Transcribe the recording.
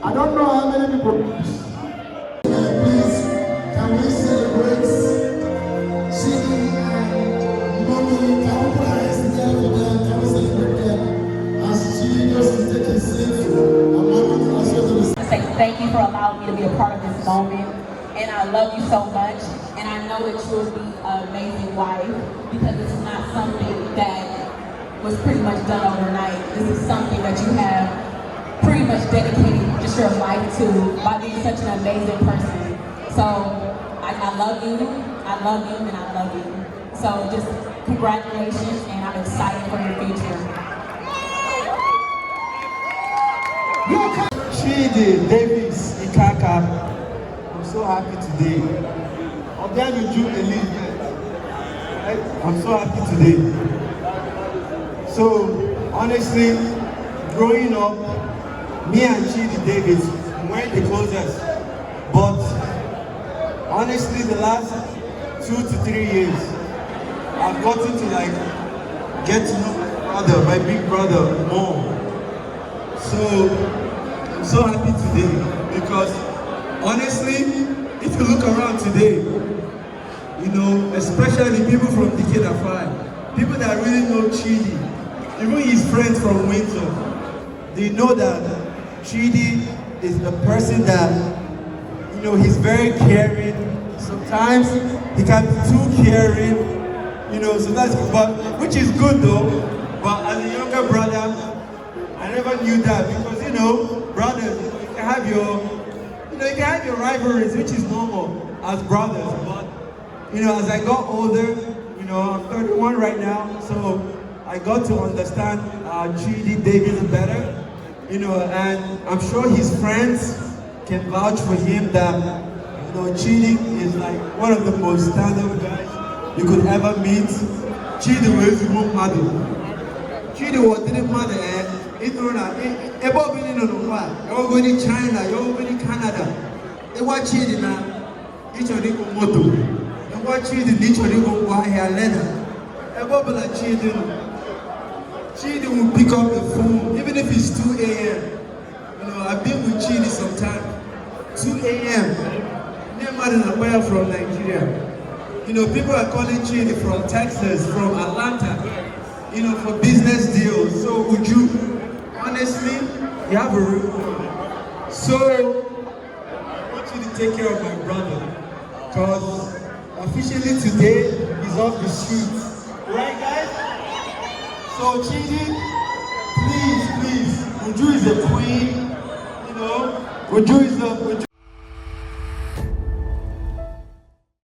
I don't know how many people. Please, can we celebrate Chidi and Mommy? Can we put our hands together for them? Can we celebrate them? As Chidi goes to take his seat, and Mommy also to the say thank you for allowing me to be a part of this moment. And I love you so much. And I know that you'll be an amazing wife because this is not something that was pretty much done overnight. This is something that you have pretty much dedicated just your life to by being such an amazing person. So I love you, and I love you. So just congratulations, and I'm excited for your future. Chidi Davis Ikaka, I'm so happy today. I'm so happy today. So honestly, growing up, me and Chidi Davis weren't the closest, but honestly, the last 2 to 3 years, I've gotten to get to know my big brother more. So I'm so happy today because honestly, if you look around today, especially people from Decatur 5, people that really know Chidi, even his friends from Windsor, they know that Chidi is a person that, he's very caring. Sometimes he can be too caring, so that's good, which is good though. But as a younger brother, I never knew that because, brothers, you can have your rivalries, which is normal as brothers. But, as I got older, I'm 31 right now, so I got to understand Chidi Davis better, and I'm sure his friends can vouch for him that, Chidi is one of the most stand-up guys you could ever meet. Chidi will Chidi was didn't matter, it don't know. About being on what? You're going to China, you're going to Canada. They watch Chidi now. Each of them go moto. They watch Chidi, each of them go buy hair leather. About like Chidi will pick up the phone, even if it's 2 a.m. You know, I've been with Chidi sometime. 2 a.m. Name from Nigeria. You know, people are calling Chidi from Texas, from Atlanta, you know, for business deals. So would you, honestly, you have a real problem. So, I want you to take care of my brother, because officially today, he's off the streets. Right, guys? So, Chidi, please, Uju is a queen, you know, Uju is a...